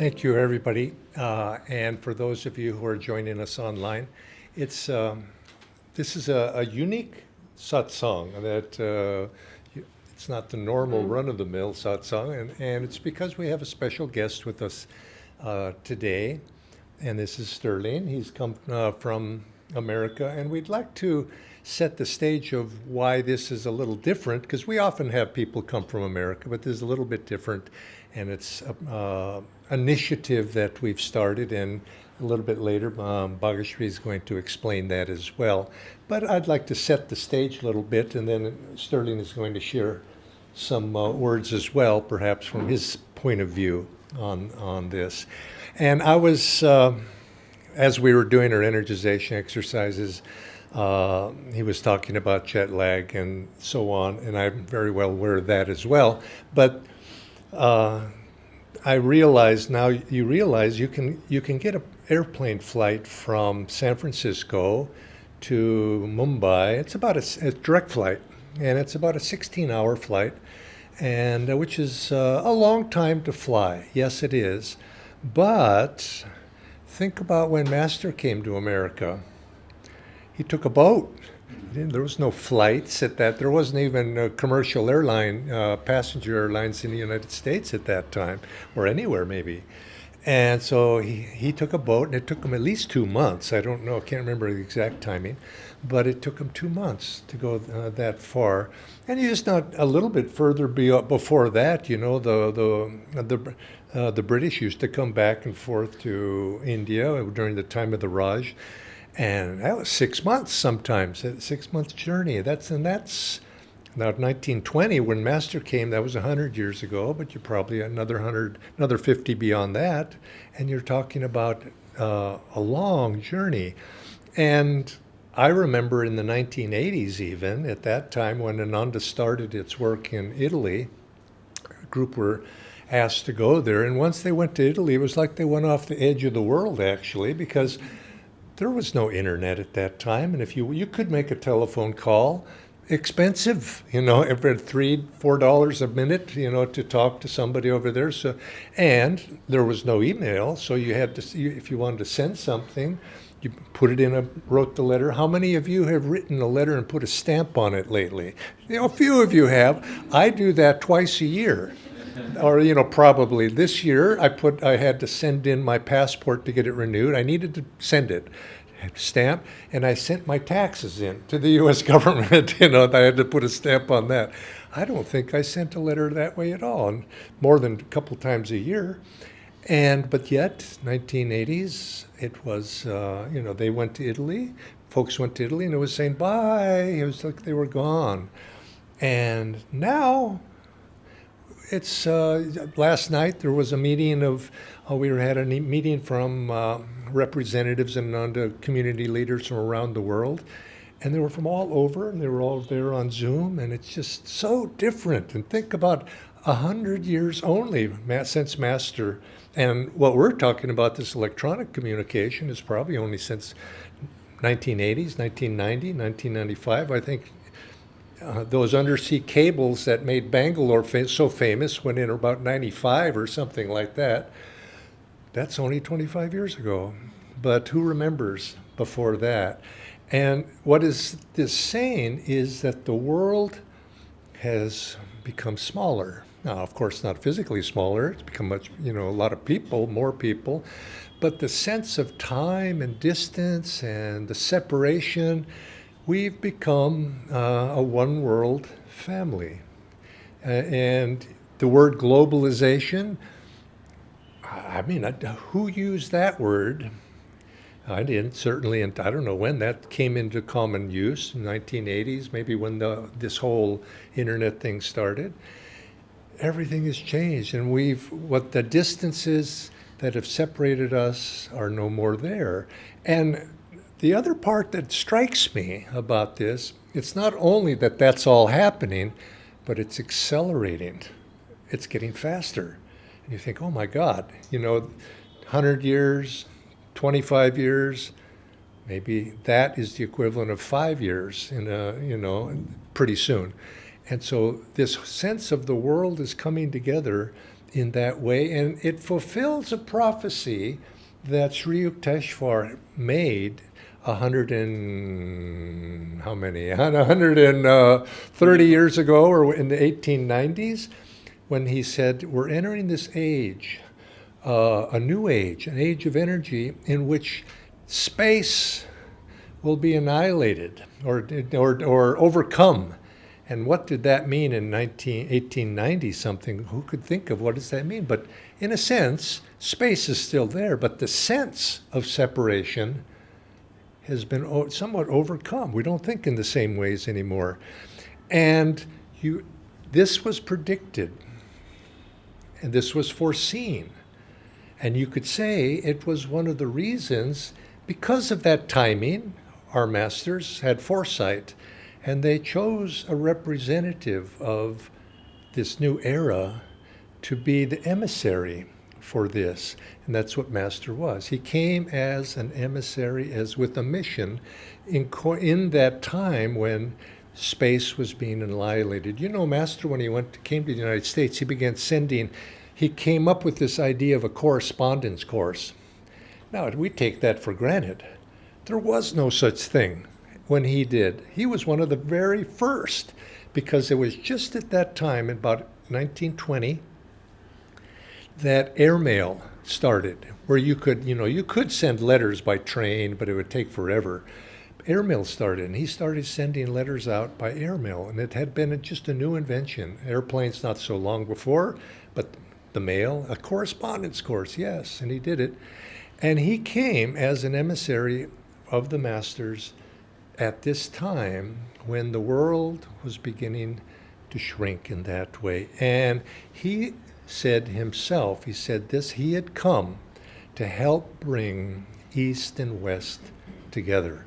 Thank you, everybody. And for those of you who are joining us online, it's this is a unique satsang that it's not the normal run-of-the-mill satsang, and it's because we have a special guest with us today, and this is Sterling. He's come from America, and we'd like to set the stage of why this is a little different, because we often have people come from America, but this is a little bit different, and it's initiative that we've started, and a little bit later, Bhagashri is going to explain that as well. But I'd like to set the stage a little bit, and then Sterling is going to share some words as well, perhaps from his point of view on this. And I was, as we were doing our energization exercises, he was talking about jet lag and so on, and I'm very well aware of that as well. But I realize now, you realize you can get an airplane flight from San Francisco to Mumbai. It's about a direct flight, and it's about a 16-hour flight, and which is a long time to fly. Yes, it is. But think about when Master came to America. He took a boat. There was no flights at that. There wasn't even a commercial airline, passenger airlines in the United States at that time, or anywhere maybe. And so he took a boat, and it took him at least 2 months. I don't know, I can't remember the exact timing, but it took him 2 months to go that far. And you just not a little bit further before that, you know, the British used to come back and forth to India during the time of the Raj. And that was 6 months sometimes, a 6 month journey. That's now 1920 when Master came. That was 100 years ago, but you're probably another 50 beyond that, and you're talking about a long journey. And I remember in the 1980s, even at that time when Ananda started its work in Italy, a group were asked to go there, and once they went to Italy, it was like they went off the edge of the world, actually, because there was no internet at that time, and if you could make a telephone call, expensive, you know, every $3-4 a minute, you know, to talk to somebody over there. So, and there was no email, so you had to see if you wanted to send something, you put it wrote the letter. How many of you have written a letter and put a stamp on it lately? You know, a few of you have. I do that twice a year. Or, you know, probably this year I had to send in my passport to get it renewed. I needed to send it, stamp, and I sent my taxes in to the U.S. government. You know, I had to put a stamp on that. I don't think I sent a letter that way at all, and more than a couple times a year. But yet, 1980s, it was, you know, they went to Italy. Folks went to Italy, and it was saying bye. It was like they were gone. And now, it's last night there was a meeting of had a meeting from representatives and community leaders from around the world, and they were from all over, and they were all there on Zoom, and it's just so different. And think about 100 years only since Master, and what we're talking about, this electronic communication, is probably only since 1980s, 1990, 1995, I think. Those undersea cables that made Bangalore so famous went in about 95 or something like that. That's only 25 years ago. But who remembers before that? And what is this saying is that the world has become smaller. Now, of course, not physically smaller. It's become much, you know, a lot of people, more people. But the sense of time and distance and the separation, we've become a one world family. And the word globalization, I mean, who used that word? I didn't, certainly, and I don't know when that came into common use, in the 1980s, maybe when this whole internet thing started. Everything has changed, and what the distances that have separated us are no more there. And the other part that strikes me about this, it's not only that that's all happening, but it's accelerating. It's getting faster. And you think, oh my God, you know, 100 years, 25 years, maybe that is the equivalent of 5 years you know, pretty soon. And so this sense of the world is coming together in that way, and it fulfills a prophecy that Sri Yukteswar made 130 years ago, or in the 1890s, when he said, we're entering this age, a new age, an age of energy in which space will be annihilated or overcome. And what did that mean in 1890 something? Who could think of what does that mean? But in a sense, space is still there, but the sense of separation has been somewhat overcome. We don't think in the same ways anymore. And this was predicted, and this was foreseen. And you could say it was one of the reasons, because of that timing, our masters had foresight, and they chose a representative of this new era to be the emissary for this. And that's what Master was. He came as an emissary, as with a mission in that time when space was being annihilated. You know, Master, when he came to the United States, he came up with this idea of a correspondence course. Now, we take that for granted. There was no such thing when he did. He was one of the very first, because it was just at that time, about 1920, that airmail started, where you could send letters by train, but it would take forever. Airmail started, and he started sending letters out by airmail, and it had been just a new invention. Airplanes not so long before, but the mail, a correspondence course, yes, and he did it. And he came as an emissary of the masters at this time when the world was beginning to shrink in that way. And he said himself, he had come to help bring East and West together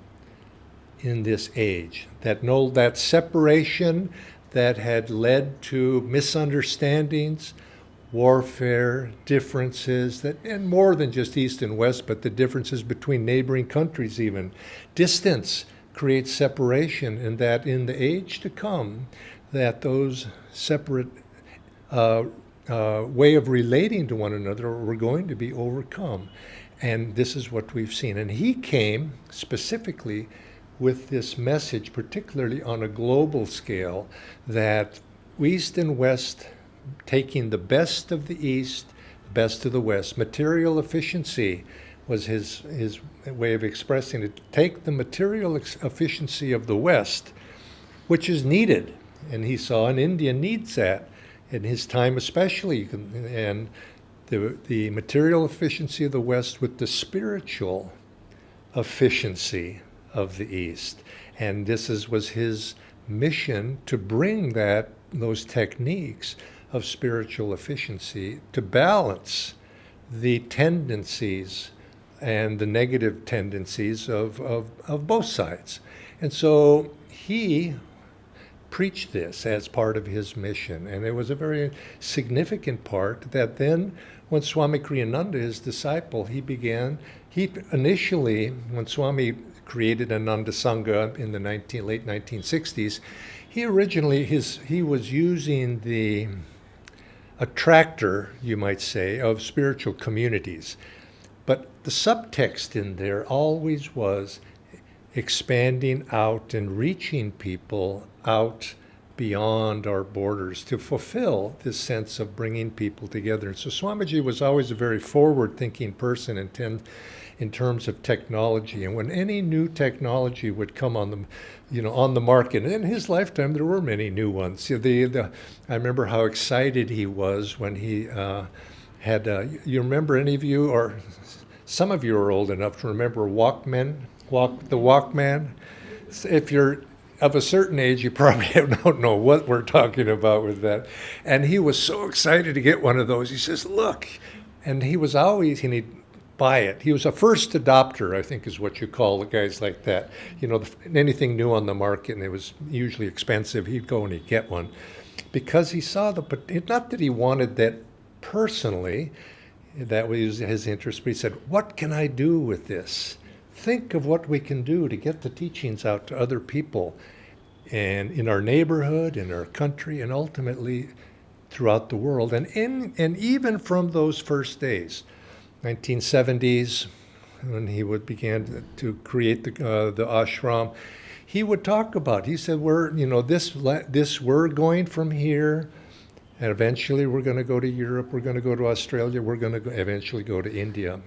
in this age. That separation that had led to misunderstandings, warfare, differences, and more than just East and West, but the differences between neighboring countries even. Distance creates separation, and that in the age to come, that those separate way of relating to one another were going to be overcome. And this is what we've seen. And he came specifically with this message, particularly on a global scale, that East and West, taking the best of the East, the best of the West. Material efficiency was his way of expressing it. Take the material efficiency of the West, which is needed, and he saw in India needs that in his time especially, and the material efficiency of the West with the spiritual efficiency of the East. And this was his mission, to bring those techniques of spiritual efficiency to balance the tendencies and the negative tendencies of both sides. And so he preached this as part of his mission, and it was a very significant part that then when Swami Kriyananda, his disciple, he initially, when Swami created Ananda Sangha in the late 1960s, he was using a tractor, you might say, of spiritual communities. But the subtext in there always was expanding out and reaching people out beyond our borders to fulfill this sense of bringing people together. And so Swamiji was always a very forward-thinking person in terms of technology. And when any new technology would come on the market, and in his lifetime there were many new ones. I remember how excited he was when he had. You remember, any of you, or some of you are old enough to remember the Walkman? If you're of a certain age, you probably don't know what we're talking about with that. And he was so excited to get one of those. He says, look, and he'd buy it. He was a first adopter, I think is what you call the guys like that. Anything new on the market, and it was usually expensive, he'd go and he'd get one. Because he saw not that he wanted that personally, that was his interest, but he said, what can I do with this? Think of what we can do to get the teachings out to other people, and in our neighborhood, in our country, and ultimately throughout the world. And even from those first days, 1970s, when he would begin to create the ashram, he would talk about. He said, we're going from here, and eventually we're going to go to Europe. We're going to go to Australia. We're going to eventually go to India.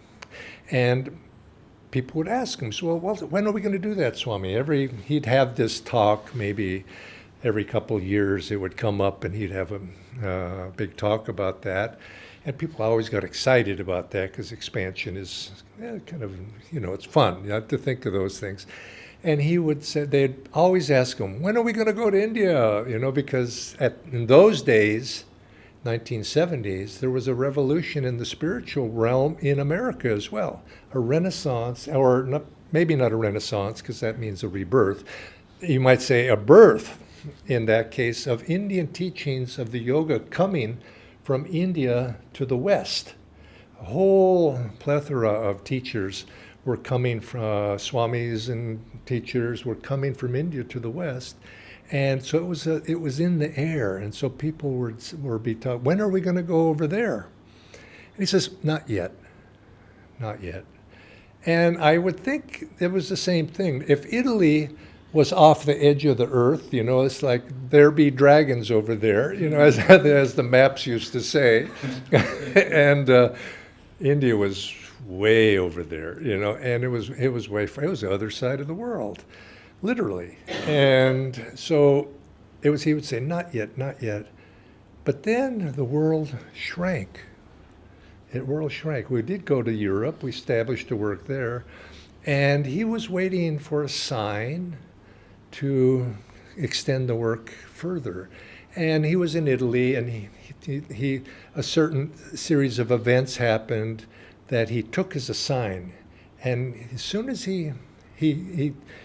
And people would ask him, so, well, when are we going to do that, Swami? He'd have this talk, maybe every couple of years it would come up, and he'd have a big talk about that. And people always got excited about that because expansion is kind of, it's fun. You have to think of those things. And he would say, they'd always ask him, when are we going to go to India? Because in those days, 1970s, there was a revolution in the spiritual realm in America as well. A renaissance, or not, maybe not a renaissance, because that means a rebirth. You might say a birth, in that case, of Indian teachings of the yoga coming from India to the West. A whole plethora of teachers were coming from, swamis and teachers were coming from India to the West. And so it was in the air. And so people were be taught, when are we going to go over there? And he says, not yet, not yet. And I would think it was the same thing. If Italy was off the edge of the earth, it's like there be dragons over there, as the maps used to say. And India was way over there, and it was way far. It was the other side of the world, literally. And so he would say, not yet, not yet. But then the world shrank. We did go to Europe. We established a work there. And he was waiting for a sign to extend the work further. And he was in Italy, and a certain series of events happened that he took as a sign. And as soon as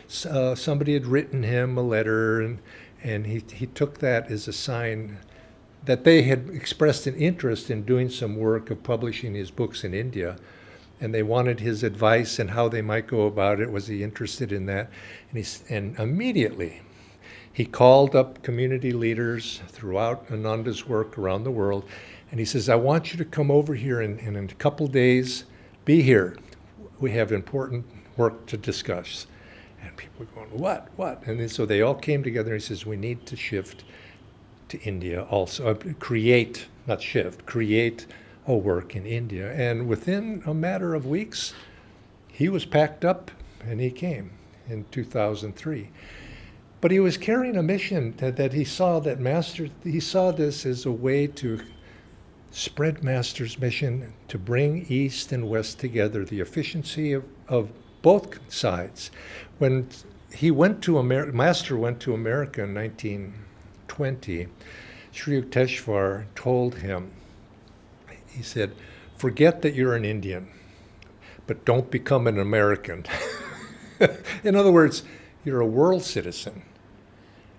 somebody had written him a letter, and he took that as a sign that they had expressed an interest in doing some work of publishing his books in India, and they wanted his advice and how they might go about it. Was he interested in that? And immediately he called up community leaders throughout Ananda's work around the world, and he says, I want you to come over here and in a couple days, be here. We have important work to discuss. And people were going, what? And then, so they all came together, and he says, we need to shift to India also, create a work in India. And within a matter of weeks, he was packed up and he came in 2003. But he was carrying a mission that he saw he saw this as a way to spread Master's mission, to bring East and West together, the efficiency of both sides. When he went to Master went to America in 1920, Sri Yukteswar told him, he said, forget that you're an Indian, but don't become an American. In other words, you're a world citizen.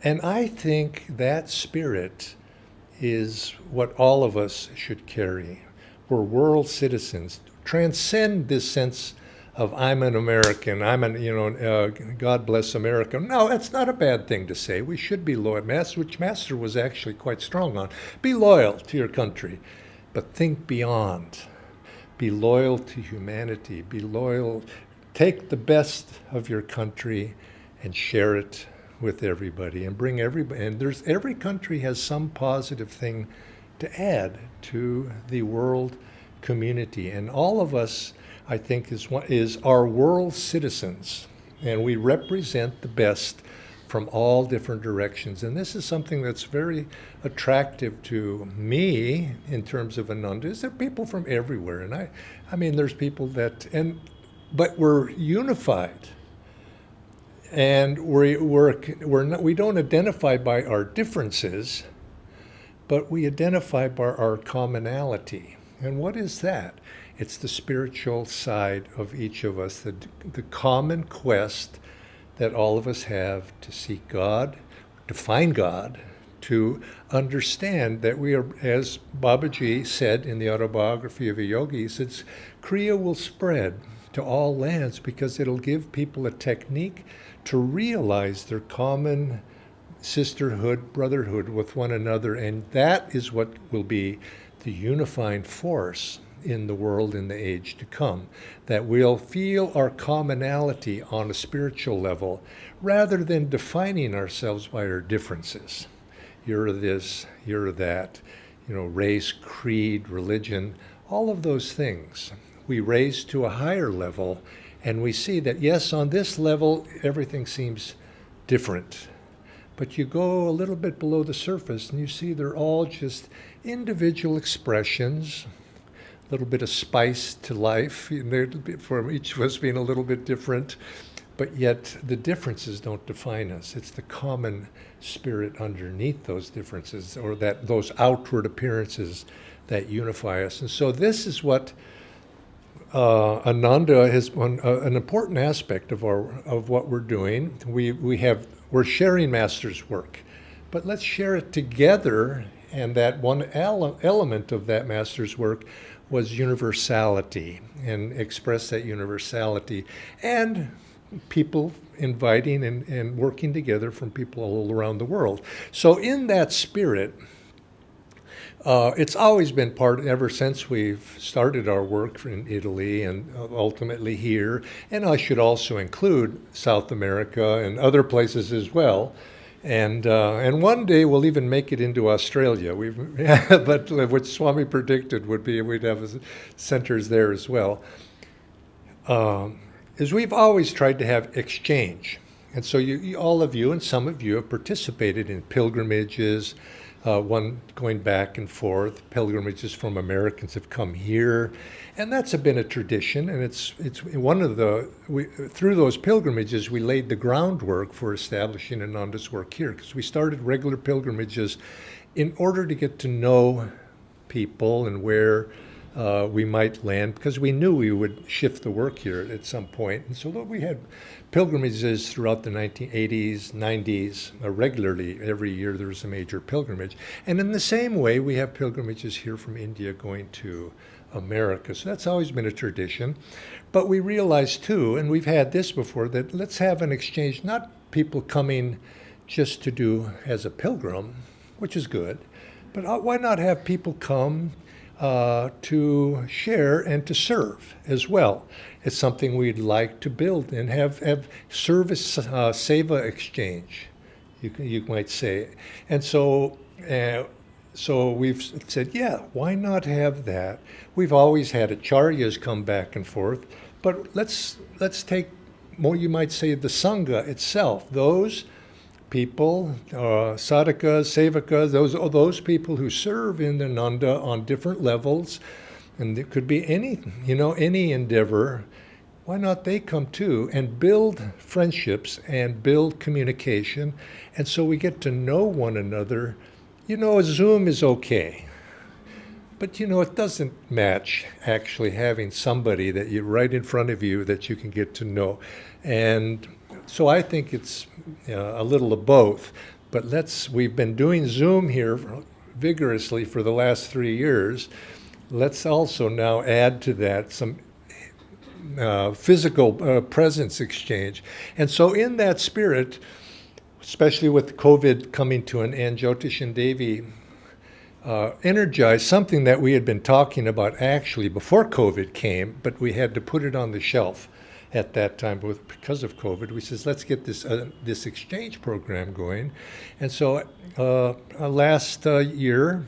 And I think that spirit is what all of us should carry. We're world citizens. Transcend this sense of I'm an American, God bless America. No, that's not a bad thing to say. We should be loyal, which Master was actually quite strong on. Be loyal to your country, but think beyond. Be loyal to humanity. Be loyal. Take the best of your country and share it with everybody, and bring everybody. And every country has some positive thing to add to the world community, and all of us, I think, is our world citizens, and we represent the best from all different directions. And this is something that's very attractive to me in terms of Ananda, is there are people from everywhere. And I mean, there's people but we're unified. And we don't identify by our differences, but we identify by our commonality. And what is that? It's the spiritual side of each of us, the common quest that all of us have to seek God, to find God, to understand that we are, as Babaji said in the autobiography of a yogi, he says, Kriya will spread to all lands because it'll give people a technique to realize their common sisterhood, brotherhood with one another, and that is what will be the unifying force in the world in the age to come, that we'll feel our commonality on a spiritual level rather than defining ourselves by our differences. You're this, you're that, race, creed, religion, all of those things. We raise to a higher level, and we see that, yes, on this level, everything seems different. But you go a little bit below the surface, and you see they're all just individual expressions, a little bit of spice to life, for each of us being a little bit different. But yet the differences don't define us. It's the common spirit underneath those differences, or those outward appearances that unify us. And so this is what Ananda has an important aspect of what we're doing. We're sharing Master's work, but let's share it together. And that one element of that Master's work was universality, and express that universality, and people inviting and working together from people all around the world. So in that spirit, it's always been part, ever since we've started our work in Italy and ultimately here, and I should also include South America and other places as well. And one day we'll even make it into Australia. But what Swami predicted would be we'd have centers there as well. Is we've always tried to have exchange. And so all of you and some of you have participated in pilgrimages, one going back and forth. Pilgrimages from Americans have come here, and that's been a tradition. And it's one of through those pilgrimages we laid the groundwork for establishing Ananda's work here, because we started regular pilgrimages in order to get to know people and where we might land, because we knew we would shift the work here at some point. And so we had pilgrimages throughout the 1980s, 90s, regularly. Every year there was a major pilgrimage. And in the same way, we have pilgrimages here from India going to America. So that's always been a tradition. But we realized too, and we've had this before, that let's have an exchange, not people coming just to do as a pilgrim, which is good, but why not have people come to share and to serve as well. It's something we'd like to build and have service seva exchange, you might say. And so we've said, yeah, why not have that? We've always had acharyas come back and forth, but let's take more, you might say, the sangha itself. Those people, sadhakas, sevakas, those people who serve in Ananda on different levels, and it could be any endeavor. Why not they come too and build friendships and build communication, and so we get to know one another. Zoom is okay, but it doesn't match actually having somebody that you right in front of you that you can get to know. And so I think it's a little of both, but we've been doing Zoom here vigorously for the last 3 years. Let's also now add to that some physical presence exchange. And so in that spirit, especially with COVID coming to an end, Jyotish and Devi energized something that we had been talking about actually before COVID came, but we had to put it on the shelf at that time because of COVID. We says, let's get this exchange program going. And so last year,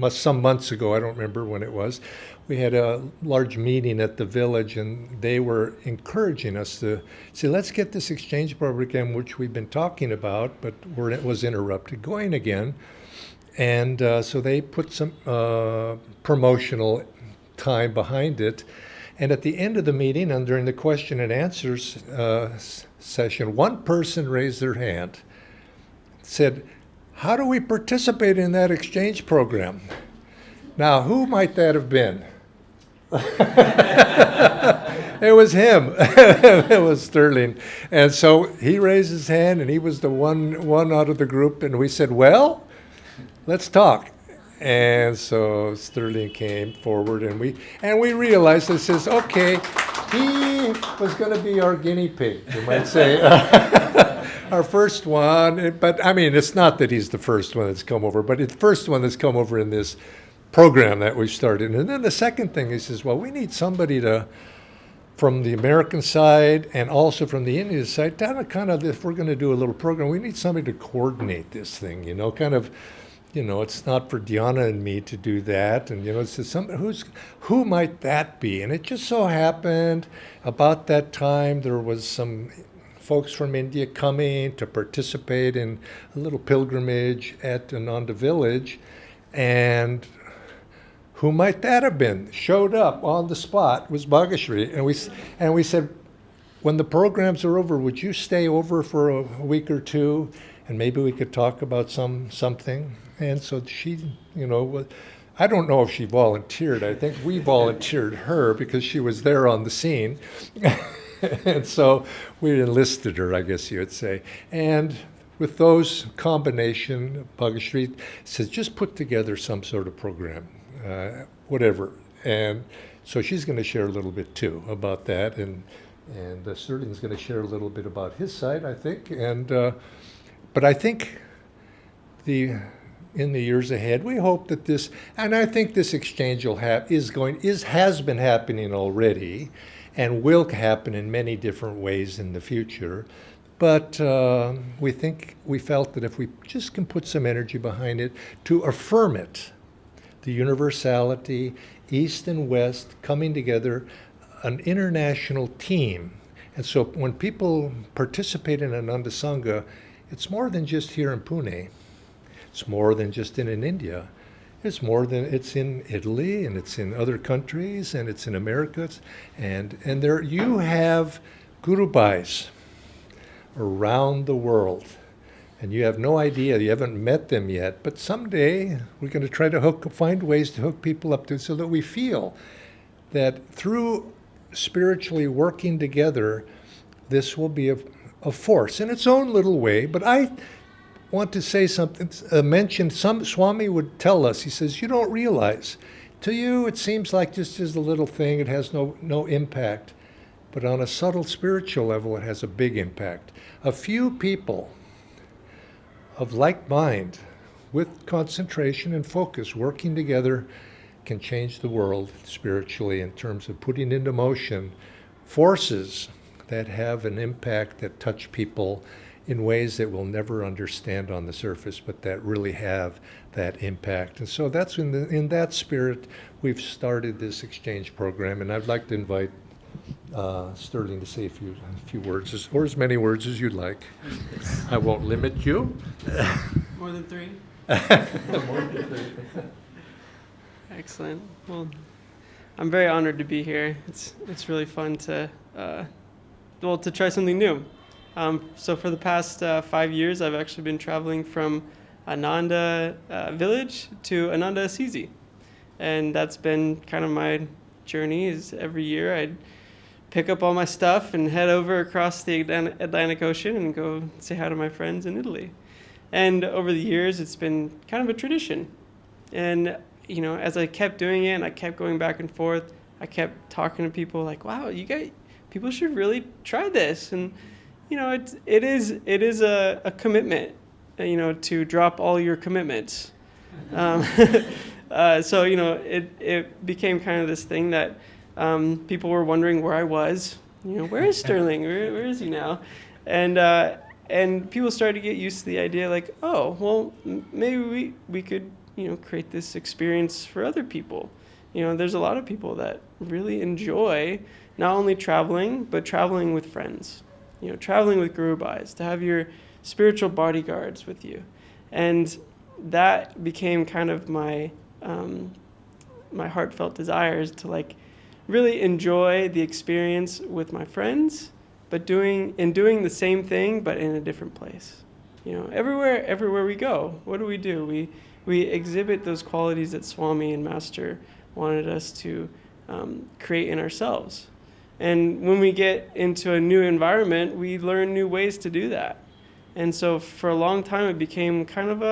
some months ago, I don't remember when it was, we had a large meeting at the village, and they were encouraging us to say, let's get this exchange program, which we've been talking about, but it was interrupted, going again. And so they put some promotional time behind it. And at the end of the meeting, and during the question and answers session, one person raised their hand, said, how do we participate in that exchange program? Now, who might that have been? It was him. It was Sterling. And so he raised his hand, and he was the one out of the group, and we said, well, let's talk. And so Sterling came forward, and we realized, this is okay, he was going to be our guinea pig, you might say. our first one. But I mean, it's not that he's the first one that's come over, but it's the first one that's come over in this program that we started. And then the second thing, he says, well, we need somebody to, from the American side and also from the Indian side, kind of, if we're going to do a little program, we need somebody to coordinate this thing, kind of, it's not for Diana and me to do that. And, it's who might that be? And it just so happened about that time there was some folks from India coming to participate in a little pilgrimage at Ananda village. And who might that have been? Showed up on the spot was Bhagashri. And we said, when the programs are over, would you stay over for a week or two? And maybe we could talk about something. And so she, I don't know if she volunteered. I think we volunteered her because she was there on the scene. And so we enlisted her, I guess you would say. And with those combination, Bhagashri says, just put together some sort of program, whatever. And so she's going to share a little bit too about that. And Sterling's going to share a little bit about his side, I think. And but I think in the years ahead, we hope that this, and I think this exchange has been happening already, and will happen in many different ways in the future. But we felt that if we just can put some energy behind it to affirm it, the universality, East and West coming together, an international team. And so when people participate in Ananda Sangha, it's more than just here in Pune. It's more than just in India. It's in Italy, and it's in other countries, and it's in America. And there you have gurubhais around the world. And you have no idea, you haven't met them yet, but someday we're going to try to find ways to hook people up to it so that we feel that through spiritually working together, this will be a force in its own little way. But I want to say something, Swami would tell us, he says, you don't realize, to you it seems like just as a little thing, it has no impact. But on a subtle spiritual level, it has a big impact. A few people of like mind, with concentration and focus, working together, can change the world spiritually in terms of putting into motion forces that have an impact that touch people in ways that we'll never understand on the surface, but that really have that impact. And so that's in that spirit we've started this exchange program, and I'd like to invite Sterling to say a few words, or as many words as you'd like. I won't limit you. More than three? More than three. Excellent. Well, I'm very honored to be here. It's really fun to try something new. So for the past 5 years, I've actually been traveling from Ananda village to Ananda Assisi. And that's been kind of my journey. Is every year I'd pick up all my stuff and head over across the Atlantic Ocean and go say hi to my friends in Italy. And over the years, it's been kind of a tradition. And, as I kept doing it and I kept going back and forth, I kept talking to people like, wow, people should really try this. And, it is a commitment, to drop all your commitments. So, it became kind of this thing that people were wondering where I was. Where is Sterling? Where is he now? And people started to get used to the idea like, oh, well, maybe we could, create this experience for other people. There's a lot of people that really enjoy not only traveling, but traveling with friends. Traveling with gurubhais, to have your spiritual bodyguards with you. And that became kind of my heartfelt desires to really enjoy the experience with my friends, but doing the same thing, but in a different place. Everywhere we go, what do? We exhibit those qualities that Swami and Master wanted us to create in ourselves. And when we get into a new environment, we learn new ways to do that. And so for a long time, it became kind of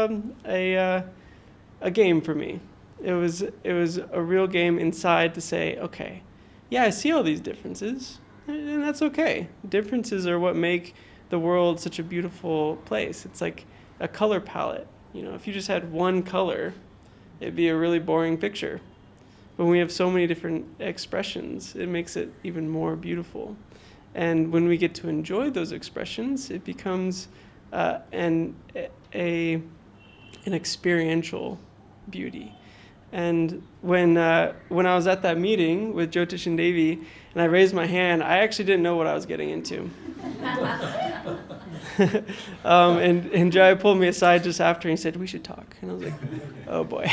a game for me. It was a real game inside to say, okay, yeah, I see all these differences, and that's okay. Differences are what make the world such a beautiful place. It's like a color palette. You know, if you just had one color, it'd be a really boring picture. But when we have so many different expressions, it makes it even more beautiful. And when we get to enjoy those expressions, it becomes an experiential beauty. And when I was at that meeting with Jyotish and Devi, and I raised my hand, I actually didn't know what I was getting into. And Jaya pulled me aside just after and he said, "We should talk." And I was like, "Oh boy."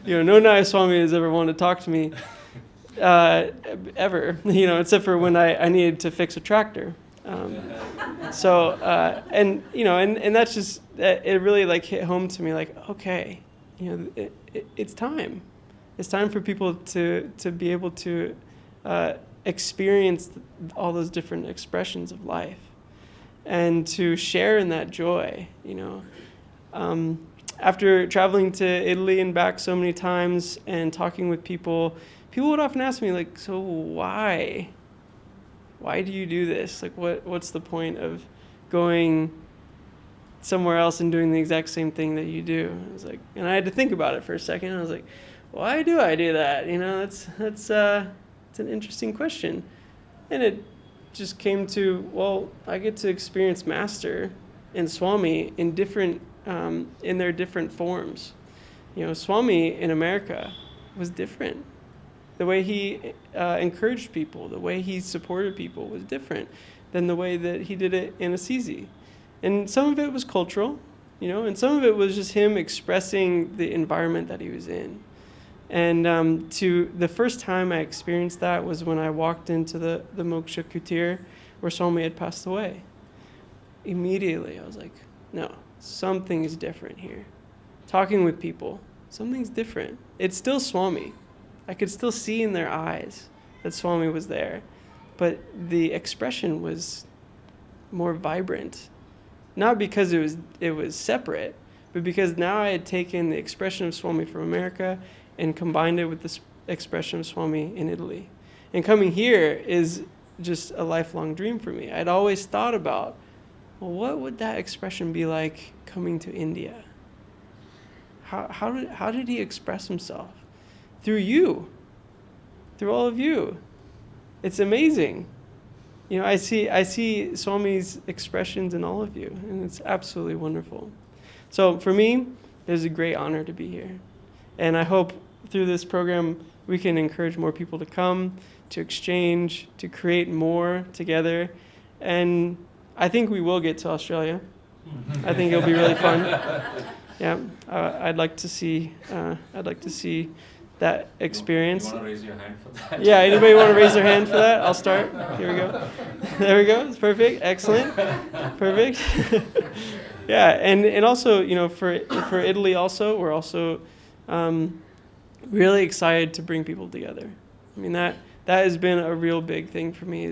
No Nayaswami has ever wanted to talk to me ever, except for when I needed to fix a tractor. And that's just, it really like hit home to me, like, okay, it's time. It's time for people to be able to experience all those different expressions of life and to share in that joy, After traveling to Italy and back so many times and talking with people would often ask me, like, so why? Why do you do this? Like, what's the point of going somewhere else and doing the exact same thing that you do? I was like, and I had to think about it for a second. I was like, why do I do that? It's an interesting question. And it just came to, well, I get to experience Master and Swami in different, in their different forms. Swami in America was different. The way he encouraged people, the way he supported people was different than the way that he did it in Assisi. And some of it was cultural, and some of it was just him expressing the environment that he was in. And the first time I experienced that was when I walked into the Moksha Kutir where Swami had passed away. Immediately, I was like, no, something is different here. Talking with people, something's different. It's still Swami. I could still see in their eyes that Swami was there, but the expression was more vibrant. Not because it was separate, but because now I had taken the expression of Swami from America and combined it with the expression of Swami in Italy. And coming here is just a lifelong dream for me. I'd always thought about, well, what would that expression be like coming to India? How did he express himself? Through you, through all of you. It's amazing. I see Swami's expressions in all of you, and it's absolutely wonderful. So for me, it is a great honor to be here. And I hope through this program, we can encourage more people to come, to exchange, to create more together. And I think we will get to Australia. I think it'll be really fun. Yeah, I'd like to see that experience. You want to raise your hand for that? Yeah, anybody want to raise their hand for that? I'll start. Here we go. There we go. It's perfect. Excellent. Perfect. Yeah, and also, for Italy also, we're also really excited to bring people together. I mean, that has been a real big thing for me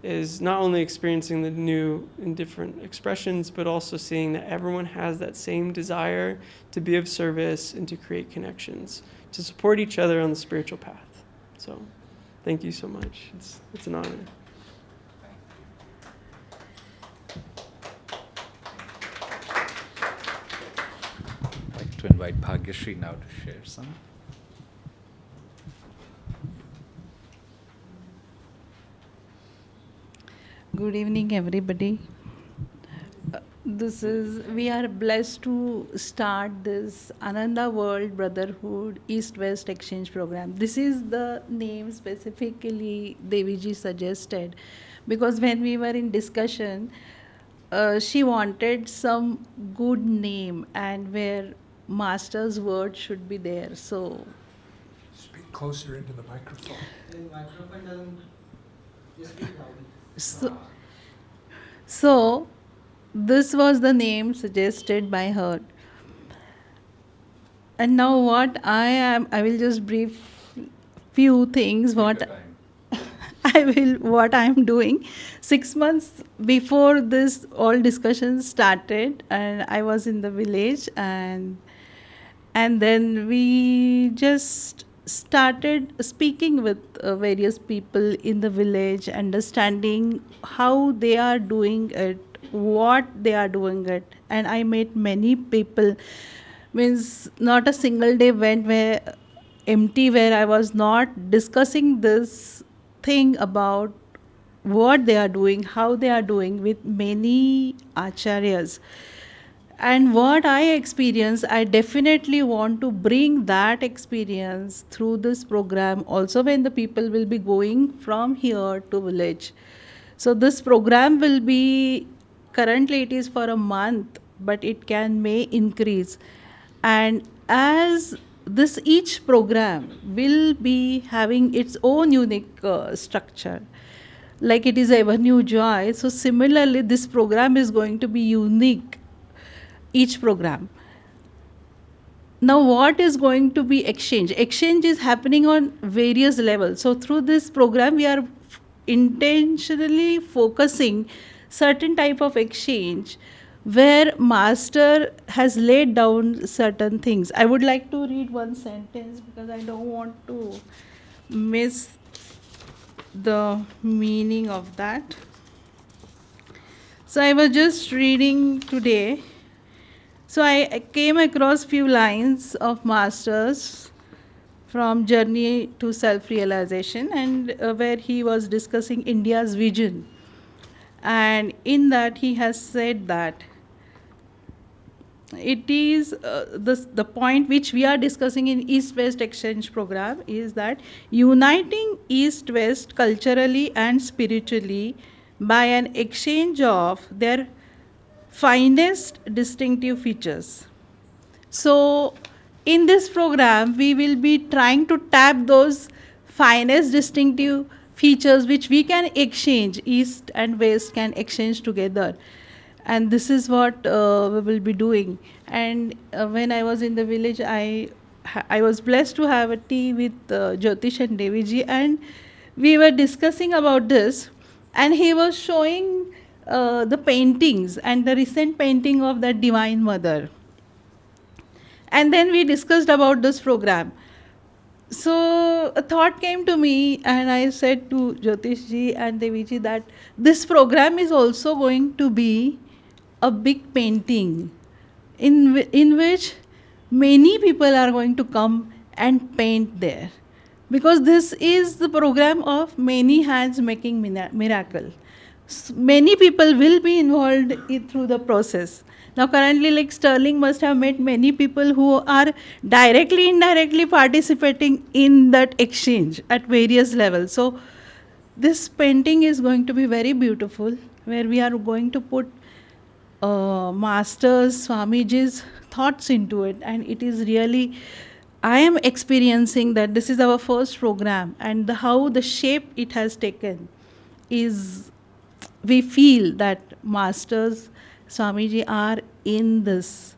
is not only experiencing the new and different expressions, but also seeing that everyone has that same desire to be of service and to create connections, to support each other on the spiritual path. So thank you so much. It's an honor. I'd like to invite Bhagyashree now to share some. Good evening, everybody. We are blessed to start this Ananda World Brotherhood East-West Exchange Program. This is the name specifically Deviji suggested, because when we were in discussion, she wanted some good name and where Master's word should be there. So Speak closer into the microphone. The microphone doesn't. Just speak loudly. So this was the name suggested by her. And now I will just brief few things what I am doing. 6 months before this all discussions started, and I was in the village, and then we just started speaking with various people in the village, understanding how they are doing it, what they are doing it, and I met many people. Means not a single day went where empty where I was not discussing this thing about what they are doing, how they are doing with many acharyas. And what I experience, I definitely want to bring that experience through this program also when the people will be going from here to village. So this program will be, currently it is for a month, but it can may increase. And as this each program will be having its own unique structure, like it is ever new joy, so similarly this program is going to be unique, each program. Now what is going to be exchange is happening on various levels. So through this program we are intentionally focusing certain type of exchange where master has laid down certain things. I would like to read one sentence because I don't want to miss the meaning of that. So I was just reading today. So I came across few lines of Master's from Journey to Self-Realization, and where he was discussing India's vision. And in that he has said that it is the point which we are discussing in East-West Exchange program is that uniting East-West culturally and spiritually by an exchange of their finest distinctive features. So, in this program, we will be trying to tap those finest distinctive features which we can exchange, East and West can exchange together. And this is what we will be doing. And when I was in the village, I was blessed to have a tea with Jyotish and Deviji, and we were discussing about this, and he was showing the paintings and the recent painting of the Divine Mother. And then we discussed about this program. So a thought came to me, and I said to Jyotish ji and Devi ji that this program is also going to be a big painting in which many people are going to come and paint there, because this is the program of many hands making miracle. Many people will be involved through the process. Now currently, like Sterling must have met many people who are directly indirectly participating in that exchange at various levels. So this painting is going to be very beautiful, where we are going to put Master's Swamiji's thoughts into it, and it is really, I am experiencing that this is our first program, and how the shape it has taken is, we feel that Masters Swamiji are in this,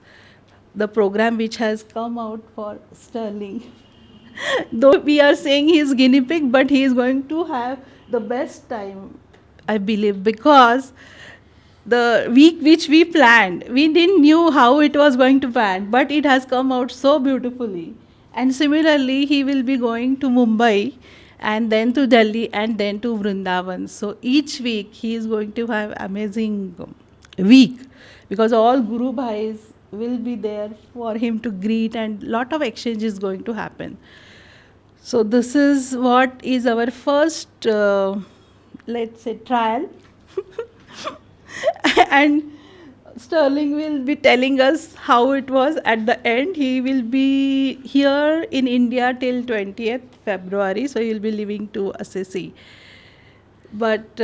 the program which has come out for Sterling. Though we are saying he is guinea pig, but he is going to have the best time, I believe, because the week which we planned, we didn't knew how it was going to pan, but it has come out so beautifully. And similarly, he will be going to Mumbai, and then to Delhi, and then to Vrindavan. So each week he is going to have amazing week, because all Guru Bhais will be there for him to greet, and lot of exchange is going to happen. So this is what is our first, let's say, trial. And Sterling will be telling us how it was at the end. He will be here in India till 20th February, so he will be leaving to Assisi. But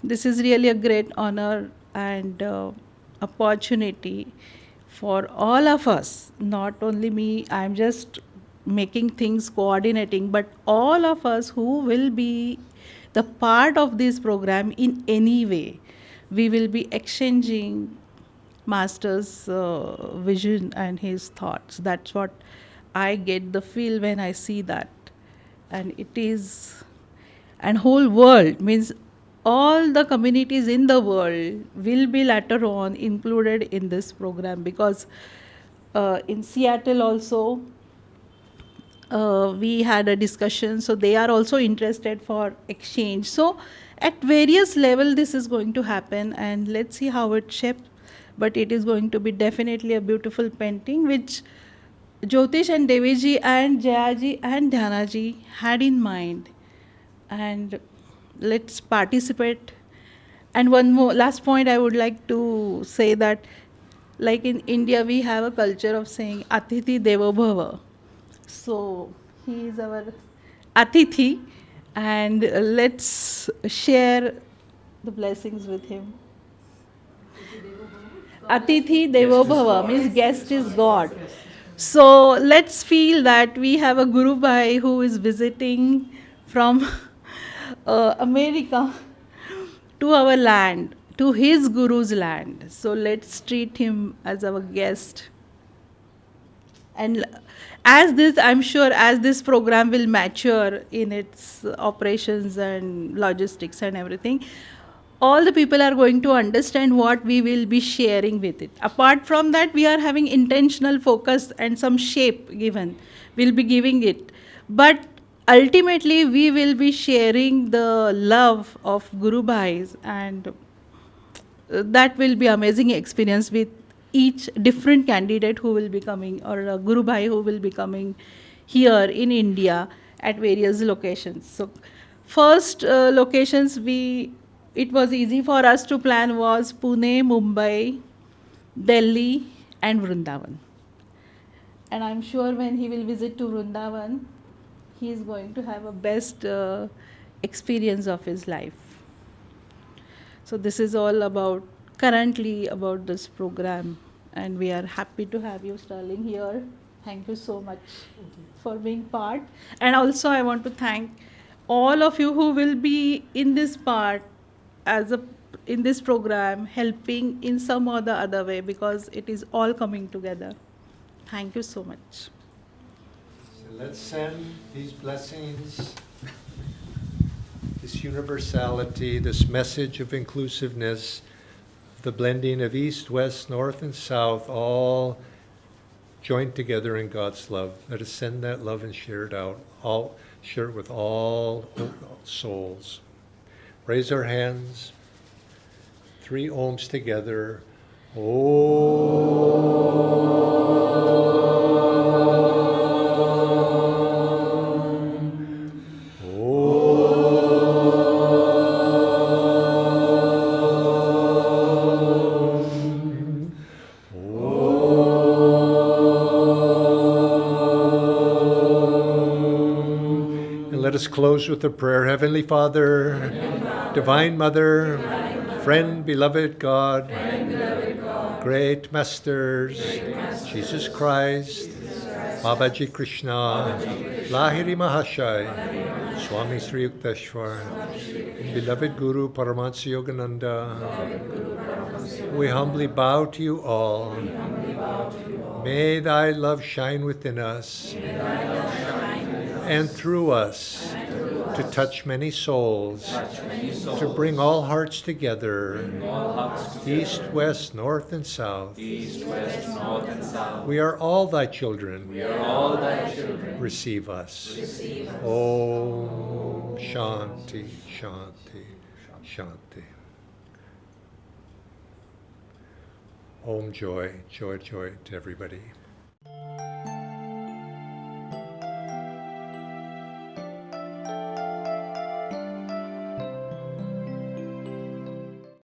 this is really a great honor and opportunity for all of us, not only me, I'm just making things coordinating, but all of us who will be the part of this program in any way. We will be exchanging Master's vision and his thoughts. That's what I get the feel when I see that. And it is, and whole world means all the communities in the world will be later on included in this program, because in Seattle also we had a discussion, so they are also interested for exchange. So at various level this is going to happen, and let's see how it shapes. But it is going to be definitely a beautiful painting which Jyotish and Deviji and Jayaji and Dhyanaji had in mind. And let's participate. And one more last point I would like to say that, like in India, we have a culture of saying Atithi Devo Bhava. So he is our Atithi, and let's share the blessings with him. Atithi Devo Bhava means guest is God. So let's feel that we have a Guru Bhai who is visiting from America to our land, to his Guru's land. So let's treat him as our guest. And as this, I'm sure, as this program will mature in its operations and logistics and everything, all the people are going to understand what we will be sharing with it. Apart from that, we are having intentional focus and some shape given. We'll be giving it. But ultimately, we will be sharing the love of Guru Bhais, and that will be amazing experience with each different candidate who will be coming, or a Guru Bhai who will be coming here in India at various locations. So first locations it was easy for us to plan was Pune, Mumbai, Delhi and Vrindavan. And I'm sure when he will visit to Vrindavan, he is going to have a best experience of his life. So this is all about currently about this program, and we are happy to have you, Sterling, here. Thank you so much for being part. And also I want to thank all of you who will be in this part as a in this program, helping in some or the other way, because it is all coming together. Thank you so much. So let's send these blessings, this universality, this message of inclusiveness, the blending of East, West, North, and South, all joined together in God's love. Let us send that love and share it out, share it with all souls. Raise our hands, 3 ohms together. Let us close with a prayer. Heavenly Father, Divine Mother, friend, beloved God, great Masters, Jesus Christ, Babaji Krishna, Lahiri Mahashai, Swami Sri Yukteswar, beloved Guru Paramahansa Yogananda, we humbly bow to you all. May thy love shine within us and through us to touch many souls, to bring all hearts together, East, West, North, and South. We are all thy children. Receive us. Om Shanti, Shanti, Shanti. Om joy, joy, joy to everybody.